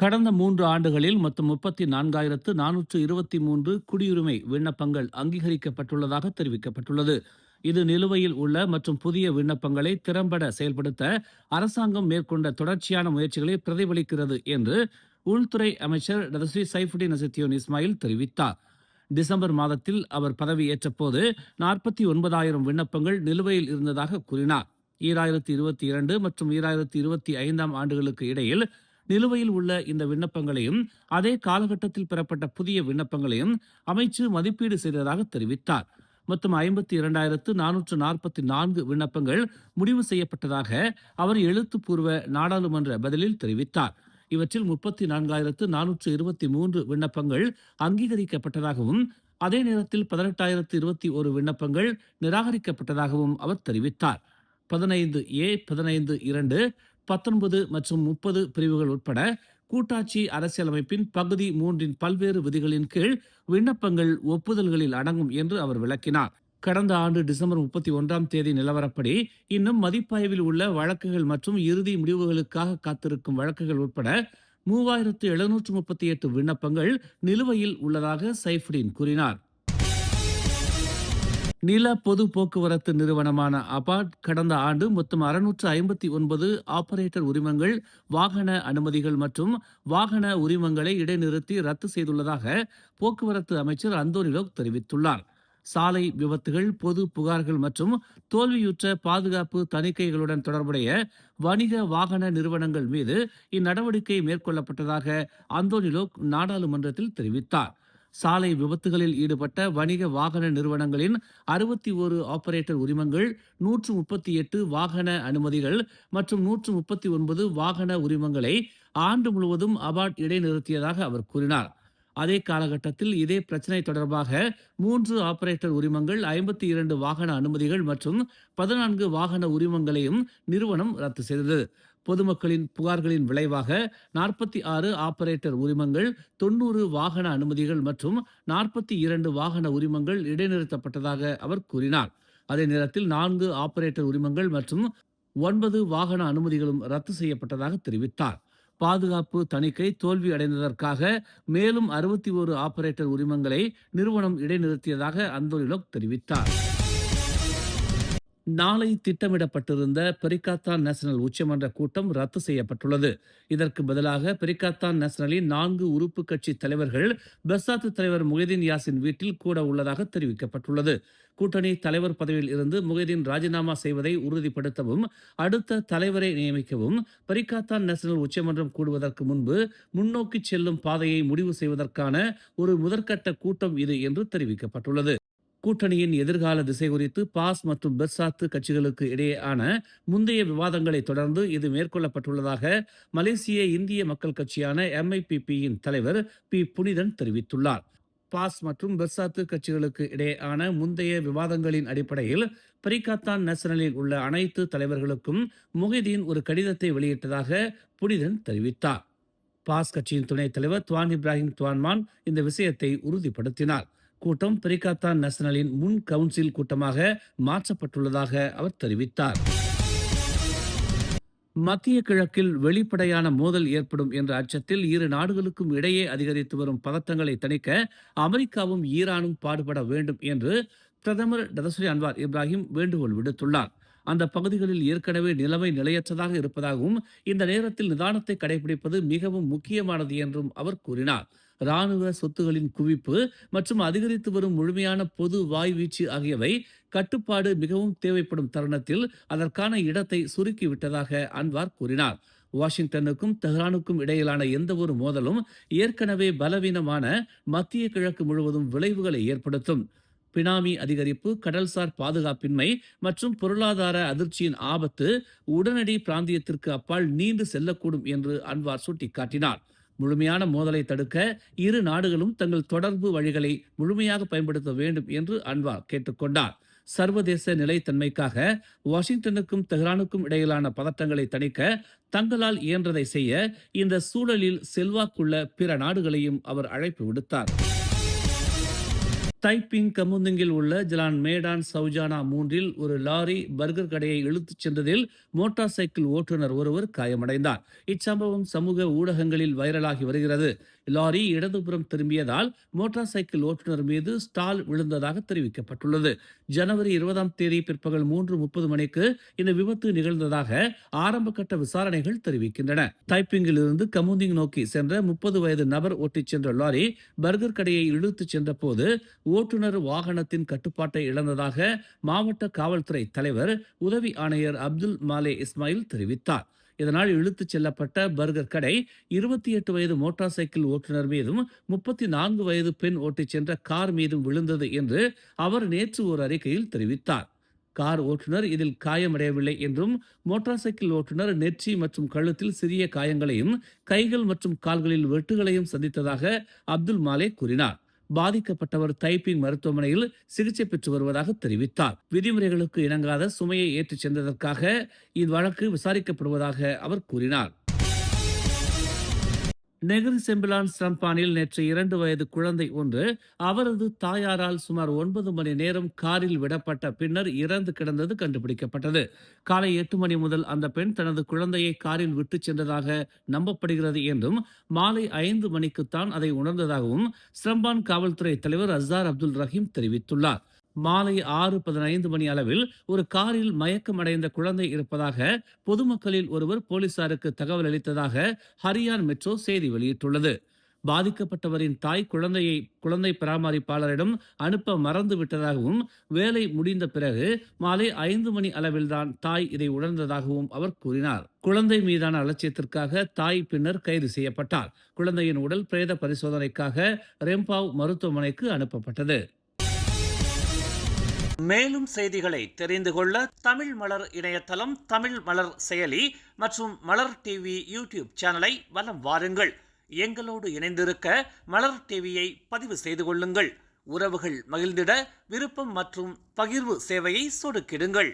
கடந்த 3 ஆண்டுகளில் மொத்தம் 34,423 குடியுரிமை விண்ணப்பங்கள் அங்கீகரிக்கப்பட்டுள்ளதாக தெரிவிக்கப்பட்டுள்ளது. இது நிலுவையில் உள்ள மற்றும் புதிய விண்ணப்பங்களை திறம்பட செயல்படுத்த அரசாங்கம் மேற்கொண்ட தொடர்ச்சியான முயற்சிகளை பிரதிபலிக்கிறது என்று உள்துறை அமைச்சர் டதஸ்ரீ சைஃபுடின் நசித்தியோன் இஸ்மாயில் தெரிவித்தார். டிசம்பர் மாதத்தில் அவர் பதவியேற்ற போது 49,000 விண்ணப்பங்கள் நிலுவையில் இருந்ததாக கூறினார். 2022 மற்றும் 2025 ஆண்டுகளுக்கு இடையில் நிலுவையில் உள்ள இந்த விண்ணப்பங்களையும் அதே காலகட்டத்தில் பெறப்பட்ட புதிய விண்ணப்பங்களையும் அமைச்சு மதிப்பீடு செய்ததாக தெரிவித்தார். மொத்தம் 52,444 விண்ணப்பங்கள் முடிவு செய்யப்பட்டதாக அவர் எழுத்துப்பூர்வ நாடாளுமன்ற பதிலில் தெரிவித்தார். இவற்றில் 34,423 விண்ணப்பங்கள் அங்கீகரிக்கப்பட்டதாகவும் அதே நேரத்தில் 18,021 விண்ணப்பங்கள் நிராகரிக்கப்பட்டதாகவும் அவர் தெரிவித்தார். 15A, 15(2), 19 மற்றும் 30 பிரிவுகள் உட்பட கூட்டாட்சி அரசியலமைப்பின் பகுதி 3 பல்வேறு விதிகளின் கீழ் விண்ணப்பங்கள் ஒப்புதல்களில் அடங்கும் என்று அவர் விளக்கினார். கடந்த ஆண்டு டிசம்பர் 31 நிலவரப்படி இன்னும் மதிப்பாய்வில் உள்ள வழக்குகள் மற்றும் இறுதி முடிவுகளுக்காக காத்திருக்கும் வழக்குகள் உட்பட 3,738 விண்ணப்பங்கள் நிலுவையில் உள்ளதாக சைஃபுடின் கூறினார். நில பொது போக்குவரத்து நிறுவனமான அபாட் கடந்த ஆண்டு மொத்தம் 659 ஆபரேட்டர் உரிமங்கள், வாகன அனுமதிகள் மற்றும் வாகன உரிமங்களை இடைநிறுத்தி ரத்து செய்துள்ளதாக போக்குவரத்து அமைச்சர் அந்தோனி லோக் தெரிவித்துள்ளார். சாலை விபத்துகள், பொது புகார்கள் மற்றும் தோல்வியுற்ற பாதுகாப்பு தணிக்கைகளுடன் தொடர்புடைய வணிக வாகன நிறுவனங்கள் மீது இந்நடவடிக்கை மேற்கொள்ளப்பட்டதாக அந்தோனி லோக் நாடாளுமன்றத்தில் தெரிவித்தார். சாலை விபத்துகளில் ஈடுபட்ட வணிக வாகன நிறுவனங்களின் 61 ஆபரேட்டர் உரிமங்கள், 138 வாகன அனுமதிகள் மற்றும் 139 வாகன உரிமங்களை ஆண்டு முழுவதும் அபாட் இடைநிறுத்தியதாக அவர் கூறினார். அதே காலகட்டத்தில் இதே பிரச்சினை தொடர்பாக 3 ஆபரேட்டர் உரிமங்கள், 52 வாகன அனுமதிகள் மற்றும் 14 வாகன உரிமங்களையும் நிறுவனம் ரத்து செய்தது. பொதுமக்களின் புகார்களின் விளைவாக 46 ஆபரேட்டர் உரிமங்கள், 90 வாகன அனுமதிகள் மற்றும் 42 வாகன உரிமங்கள் இடைநிறுத்தப்பட்டதாக அவர் கூறினார். அதே நேரத்தில் 4 ஆபரேட்டர் உரிமங்கள் மற்றும் 9 வாகன அனுமதிகளும் ரத்து செய்யப்பட்டதாக தெரிவித்தார். பாதுகாப்பு தணிக்கை தோல்வி அடைந்ததற்காக மேலும் 61 ஆபரேட்டர் உரிமங்களை நிறுவனம் இடைநிறுத்தியதாக அந்தோனி லோக் தெரிவித்தார். நாளை திட்டமிடப்பட்டிருந்த பெரிக்காத்தான் நேஷனல் உச்சமன்ற கூட்டம் ரத்து செய்யப்பட்டுள்ளது. இதற்கு பதிலாக பெரிக்காத்தான் நேஷனலின் 4 உறுப்பு கட்சி தலைவர்கள் பெர்சாத்து தலைவர் முஹிதீன் யாசின் வீட்டில் கூட உள்ளதாக தெரிவிக்கப்பட்டுள்ளது. கூட்டணி தலைவர் பதவியில் இருந்து முஹிதீன் ராஜினாமா செய்வதை உறுதிப்படுத்தவும் அடுத்த தலைவரை நியமிக்கவும் பெரிக்காத்தான் நேஷனல் உச்சமன்றம் கூடுவதற்கு முன்பு முன்னோக்கி செல்லும் பாதையை முடிவு செய்வதற்கான ஒரு முதற்கட்ட கூட்டம் இது என்று தெரிவிக்கப்பட்டுள்ளது. கூட்டணியின் எதிர்கால திசை குறித்து பாஸ் மற்றும் பெர்சாத்து கட்சிகளுக்கு இடையேயான முந்தைய விவாதங்களை தொடர்ந்து இது மேற்கொள்ளப்பட்டுள்ளதாக மலேசிய இந்திய மக்கள் கட்சியான MIPP-யின் தலைவர் பி. புனிதன் தெரிவித்துள்ளார். பாஸ் மற்றும் பெர்சாத்து கட்சிகளுக்கு இடையேயான முந்தைய விவாதங்களின் அடிப்படையில் பெரிக்காத்தான் நேஷனலில் உள்ள அனைத்து தலைவர்களுக்கும் முஹிதீன் ஒரு கடிதத்தை வெளியிட்டதாக புனிதன் தெரிவித்தார். பாஸ் கட்சியின் துணைத் தலைவர் துவான் இப்ராஹிம் துவான்மான் இந்த விஷயத்தை உறுதிப்படுத்தினார். கூட்டம் பெரிக்காத்தான் நேஷனலின் முன் கவுன்சில் கூட்டமாக மாற்றப்பட்டுள்ளதாக அவர் தெரிவித்தார். மத்திய கிழக்கில் வெளிப்படையான மோதல் ஏற்படும் என்ற அச்சத்தில் இரு நாடுகளுக்கும் இடையே அதிகரித்து வரும் பதட்டங்களை தணிக்க அமெரிக்காவும் ஈரானும் பாடுபட வேண்டும் என்று பிரதமர் டதஸ்ரீ அன்வார் இப்ராஹிம் வேண்டுகோள் விடுத்துள்ளார். அந்த பகுதிகளில் ஏற்கனவே நிலைமை நிலையற்றதாக இருப்பதாகவும் இந்த நேரத்தில் நிதானத்தை கடைபிடிப்பது மிகவும் முக்கியமானது என்றும் அவர் கூறினார். இராணுவ சொத்துகளின் குவிப்பு மற்றும் அதிகரித்து வரும் முழுமையான பொது வாய்வீச்சு ஆகியவை கட்டுப்பாடு மிகவும் தேவைப்படும் தருணத்தில் அதற்கான இடத்தை சுருக்கிவிட்டதாக அன்வார் கூறினார். வாஷிங்டனுக்கும் தெஹ்ரானுக்கும் இடையிலான எந்த ஒரு மோதலும் ஏற்கனவே பலவீனமான மத்திய கிழக்கு முழுவதும் விளைவுகளை ஏற்படுத்தும். பினாமி அதிகரிப்பு, கடல்சார் பாதுகாப்பின்மை மற்றும் பொருளாதார அதிர்ச்சியின் ஆபத்து உடனடி பிராந்தியத்திற்கு அப்பால் நீண்டு செல்லக்கூடும் என்று அன்வார் சுட்டிக்காட்டினார். முழுமையான மோதலை தடுக்க இரு நாடுகளும் தங்கள் தொடர்பு வழிகளை முழுமையாக பயன்படுத்த வேண்டும் என்று அன்வார் கேட்டுக்கொண்டார். சர்வதேச நிலைத்தன்மைக்காக வாஷிங்டனுக்கும் தெஹ்ரானுக்கும் இடையிலான பதட்டங்களை தணிக்க தங்களால் இயன்றதை செய்ய இந்த சூழலில் செல்வாக்குள்ள பிற நாடுகளையும் அவர் அழைப்பு விடுத்தார். தைப்பிங் கமுந்திங்கில் உள்ள ஜலான் மேடான் சௌஜானா மூன்றில் ஒரு லாரி பர்கர் கடையை இழுத்துச் சென்றதில் மோட்டார் சைக்கிள் ஓட்டுநர் ஒருவர் காயமடைந்தார். இச்சம்பவம் சமூக ஊடகங்களில் வைரலாகி வருகிறது. லாரி இடதுபுறம் திரும்பியதால் மோட்டார் சைக்கிள் ஓட்டுநர் மீது ஸ்டால் விழுந்ததாக தெரிவிக்கப்பட்டுள்ளது. ஜனவரி 20ஆம் தேதி பிற்பகல் 3:30 மணிக்கு இந்த விபத்து நிகழ்ந்ததாக ஆரம்ப கட்ட விசாரணைகள் தெரிவிக்கின்றன. தைப்பிங்கில் இருந்து கமுந்திங் நோக்கி சென்ற 30 வயது நபர் ஓட்டிச் சென்ற லாரி பர்கர் கடையை இழுத்துச் சென்ற போது ஓட்டுநர் வாகனத்தின் கட்டுப்பாட்டை இழந்ததாக மாவட்ட காவல்துறை தலைவர் உதவி ஆணையர் அப்துல் மாலே இஸ்மாயில் தெரிவித்தார். இதனால் இழுத்துச் செல்லப்பட்ட பர்கர் கடை 28 வயது மோட்டார் சைக்கிள் ஓட்டுநர் மீதும் 34 வயது பெண் ஓட்டிச் சென்ற கார் மீதும் விழுந்தது என்று அவர் நேற்று ஒரு அறிக்கையில் தெரிவித்தார். கார் ஓட்டுநர் இதில் காயமடையவில்லை என்றும் மோட்டார் சைக்கிள் ஓட்டுநர் நெற்றி மற்றும் கழுத்தில் சிறிய காயங்களையும் கைகள் மற்றும் கால்களில் வெட்டுகளையும் சந்தித்ததாக அப்துல் மாலே கூறினார். பாதிக்கப்பட்டவர் தைப்பிங் மருத்துவமனையில் சிகிச்சை பெற்று வருவதாக தெரிவித்தார். விதிமுறைகளுக்கு இணங்காத சுமையை ஏற்றிச் சென்றதற்காக இவ்வழக்கு விசாரிக்கப்படுவதாக அவர் கூறினார். நெகிரி செம்பிலான் ஸ்ரம்பானில் நேற்று 2 வயது குழந்தை ஒன்று அவரது தாயாரால் சுமார் 9 மணி நேரம் காரில் விடப்பட்ட பின்னர் இறந்து கிடந்தது கண்டுபிடிக்கப்பட்டது. காலை 8 மணி முதல் அந்த பெண் தனது குழந்தையை காரில் விட்டுச் சென்றதாக நம்பப்படுகிறது என்றும் மாலை 5 மணிக்குத்தான் அதை உணர்ந்ததாகவும் ஸ்ரம்பான் காவல்துறை தலைவர் அஸ்ஸார் அப்துல் ரஹீம் தெரிவித்துள்ளார். மாலை 6:15 மணி அளவில் ஒரு காரில் மயக்கமடைந்த குழந்தை இருப்பதாக பொதுமக்களில் ஒருவர் போலீசாருக்கு தகவல் அளித்ததாக ஹரியான் மெட்ரோ செய்தி வெளியிட்டுள்ளது. பாதிக்கப்பட்டவரின் தாய் குழந்தை பராமரிப்பாளரிடம் அனுப்ப மறந்து விட்டதாகவும் வேலை முடிந்த பிறகு மாலை 5 மணி அளவில்தான் தாய் இதை உணர்ந்ததாகவும் அவர் கூறினார். குழந்தை மீதான அலட்சியத்திற்காக தாய் பின்னர் கைது செய்யப்பட்டார். குழந்தையின் உடல் பிரேத பரிசோதனைக்காக ரெம்பாவ் மருத்துவமனைக்கு அனுப்பப்பட்டது. மேலும் செய்திகளை தெரிந்து கொள்ள தமிழ் மலர் இணையதளம், தமிழ் மலர் செயலி மற்றும் மலர் டிவி யூடியூப் சேனலை வலம் வாருங்கள். எங்களோடு இணைந்திருக்க மலர் டிவியை பதிவு செய்து கொள்ளுங்கள். உறவுகள் மகிழ்ந்திட விருப்பம் மற்றும் பகிர்வு சேவையை சொடுக்கிடுங்கள்.